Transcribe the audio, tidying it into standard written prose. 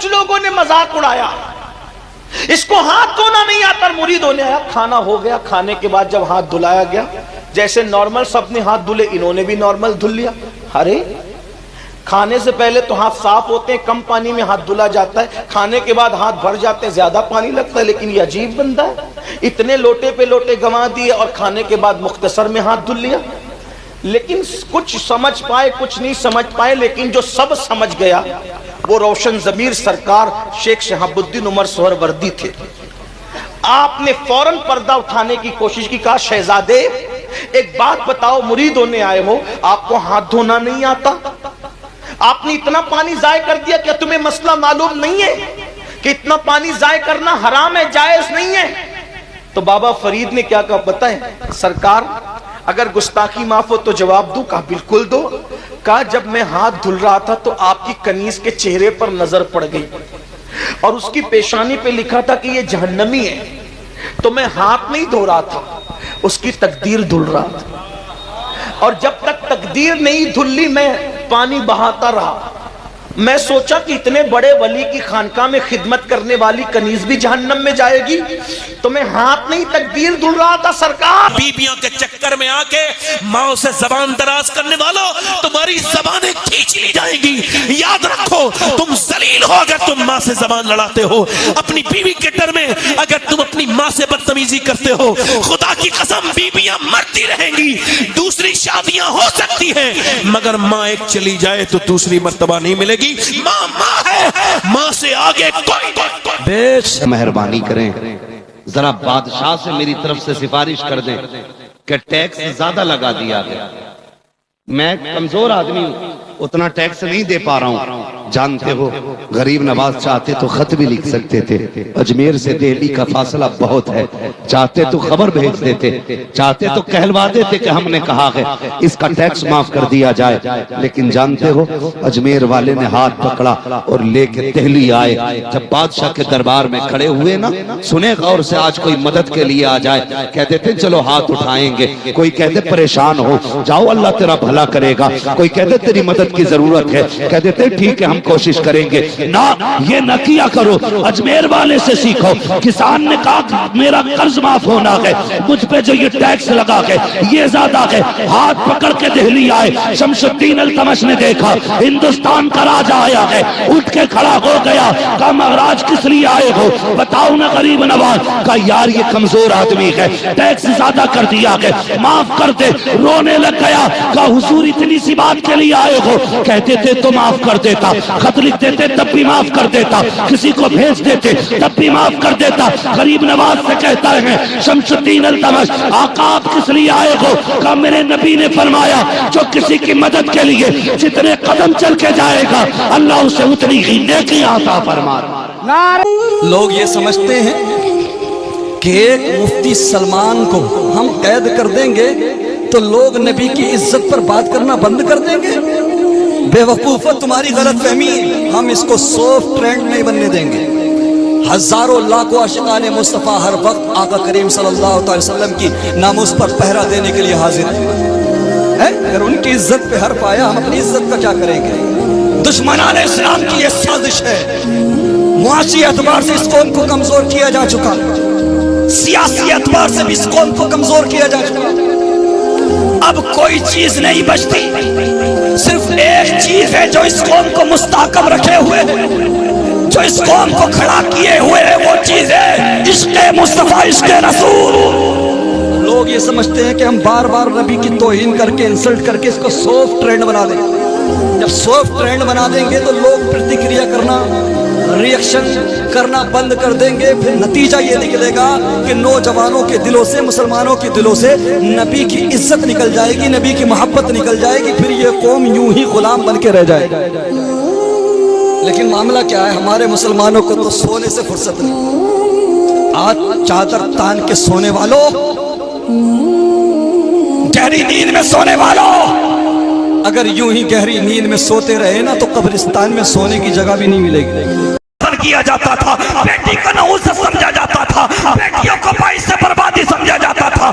کچھ لوگوں نے مذاق اڑایا، اس کو ہاتھ دھونا نہیں آتا، مرید ہونے آیا، کھانا ہو گیا، کھانے کے بعد جب ہاتھ دھلایا گیا، جیسے نارمل سب نے ہاتھ دھلے، انہوں نے بھی نارمل دھل لیا۔ ارے کھانے سے پہلے تو ہاتھ صاف ہوتے ہیں، کم پانی میں ہاتھ دھلا جاتا ہے، کھانے کے بعد ہاتھ بھر جاتے ہیں، زیادہ پانی لگتا ہے، لیکن یہ عجیب بندہ ہے، اتنے لوٹے پہ لوٹے گنوا دیے اور کھانے کے بعد مختصر میں ہاتھ دھل لیا۔ لیکن کچھ سمجھ پائے کچھ نہیں سمجھ پائے، لیکن جو سب سمجھ گیا وہ روشن ضمیر سرکار شیخ شہاب الدین عمر سہروردی تھے۔ آپ نے فوراً پردہ اٹھانے کی کوشش کی، کہا شہزادے ایک بات بتاؤ، مرید ہونے آئے ہو، آپ کو ہاتھ دھونا نہیں آتا؟ آپ نے اتنا پانی ضائع کر دیا، کیا تمہیں مسئلہ معلوم نہیں ہے کہ اتنا پانی ضائع کرنا حرام ہے، جائز نہیں ہے؟ تو بابا فرید نے کیا کہا پتہ ہے سرکار، اگر گستاخی معاف ہو تو جواب دوں؟ کہا بالکل دو۔ کہا جب میں ہاتھ دھل رہا تھا تو آپ کی کنیز کے چہرے پر نظر پڑ گئی اور اس کی پیشانی پہ لکھا تھا کہ یہ جہنمی ہے، تو میں ہاتھ نہیں دھو رہا تھا، اس کی تقدیر دھل رہا تھا، اور جب تک تقدیر نہیں دھلی میں پانی بہاتا رہا۔ میں سوچا کہ اتنے بڑے ولی کی خانقاہ میں خدمت کرنے والی کنیز بھی جہنم میں جائے گی، تو میں ہاتھ نہیں تقدیر دھل رہا تھا سرکار۔ بیبیوں کے چکر میں آ کے ماں سے زبان دراز کرنے والوں، تمہاری زبانیں کھینچ لی جائیں گی، یاد رکھو تم ذلیل ہو اگر تم ماں سے زبان لڑاتے ہو، اپنی بیوی کے ڈر میں اگر تم اپنی ماں سے بدتمیزی کرتے ہو، خدا کی قسم بیویاں مرتی رہیں گی، دوسری شادیاں ہو سکتی ہیں، مگر ماں ایک چلی جائے تو دوسری مرتبہ نہیں ملے گی۔ ماں ماں ہے، ماں سے آگے کوئی بیش مہربانی کریں، ذرا بادشاہ سے میری طرف سے سفارش کر دیں کہ ٹیکس زیادہ لگا دیا گیا، میں کمزور آدمی ہوں، اتنا ٹیکس نہیں دے پا رہا ہوں۔ جانتے ہو غریب نواز چاہتے تو خط بھی لکھ سکتے تھے، اجمیر سے دہلی کا فاصلہ بہت ہے، چاہتے تو خبر بھیج دیتے، چاہتے تو کہلوا دیتے کہ ہم نے کہا ہے اس کا ٹیکس معاف کر دیا جائے، لیکن جانتے ہو اجمیر والے نے ہاتھ پکڑا اور لے کے دہلی آئے۔ جب بادشاہ کے دربار میں کھڑے ہوئے نا، سنے غور سے آج کوئی مدد کے لیے آ جائے، کہتے تھے چلو ہاتھ اٹھائیں گے، کوئی کہتے پریشان ہو جاؤ اللہ تیرا بھلا کرے گا، کوئی کہتے تیری مدد کی ضرورت ہے، کہتے تھے ٹھیک ہے ہم کوشش کریں گے۔ نہ یہ نہ کیا کرو، اجمیر والے سے سیکھو۔ کسان نے کہا میرا قرض معاف ہونا ہے، مجھ پہ جو یہ ٹیکس لگا ہے یہ زیادہ ہے، ہاتھ پکڑ کے دہلی آئے۔ شمس الدین التمش نے دیکھا ہندوستان کا راجہ آیا ہے، اٹھ کے کھڑا ہو گیا، کہا مہاراج کس لیے آئے ہو بتاؤ نا غریب نواز؟ کہا یار یہ کمزور آدمی ہے، ٹیکس زیادہ کر دیا ہے، معاف کر دے۔ رونے لگ گیا، کہا حضور اتنی سی بات کے لیے آئے ہو؟ کہتے تھے تو معاف کر دیتا، خط لکھ دیتے تب بھی معاف کر دیتا، کسی کو بھیج دیتے تب بھی معاف کر دیتا۔ غریب نواز سے کہتا ہے شمس الدین التمش آقا آپ کس لیے آئے ہو؟ کہا میرے نبی نے فرمایا جو کسی کی مدد کے لیے جتنے قدم چل کے جائے گا اللہ اسے اتنی ہی نیکی عطا فرمائے۔ لوگ یہ سمجھتے ہیں کہ ایک مفتی سلمان کو ہم قید کر دیں گے تو لوگ نبی کی عزت پر بات کرنا بند کر دیں گے۔ بے وقوفت تمہاری غلط فہمی ہے، ہم اس کو سافٹ ٹرینڈ نہیں بننے دیں گے۔ ہزاروں لاکھوں عاشقان مصطفیٰ ہر وقت آقا کریم صلی اللہ علیہ وسلم کی ناموس پر پہرا دینے کے لیے حاضر ہیں۔ اگر ان کی عزت پہ حرف آیا ہم اپنی عزت کا کیا کریں گے؟ دشمنان اسلام کی یہ سازش ہے، معاشی اعتبار سے اس قوم کو کمزور کیا جا چکا، سیاسی اعتبار سے بھی اس قوم کو کمزور کیا جا چکا۔ اب کوئی چیز نہیں بچتی، صرف ایک چیز ہے جو اس قوم کو مستحکم رکھے ہوئے ہے، جو اس قوم کو کھڑا کیے ہوئے ہے، وہ چیز ہے عشق مصطفیٰ، عشق رسول۔ لوگ یہ سمجھتے ہیں کہ ہم بار بار نبی کی توہین کر کے انسلٹ کر کے اس کو سافٹ ٹرینڈ بنا دیں۔ جب سافٹ ٹرینڈ بنا دیں گے تو لوگ پرتکریا کرنا، ریئیکشن کرنا بند کر دیں گے، پھر نتیجہ یہ نکلے گا کہ نوجوانوں کے دلوں سے، مسلمانوں کے دلوں سے نبی کی عزت نکل جائے گی، نبی کی محبت نکل جائے گی، پھر یہ قوم یوں ہی غلام بن کے رہ جائے گی۔ لیکن معاملہ کیا ہے، ہمارے مسلمانوں کو تو سونے سے فرصت نہیں۔ آج چادر تان کے سونے والوں، گہری نیند میں سونے والوں، اگر یوں ہی گہری نیند میں سوتے رہے نا تو قبرستان میں سونے کی جگہ بھی نہیں ملے گی۔ کیا جاتا تھا، بیٹی کا نعوذ سمجھا جاتا تھا، بیٹیوں کو باعث سے بربادی سمجھا جاتا تھا۔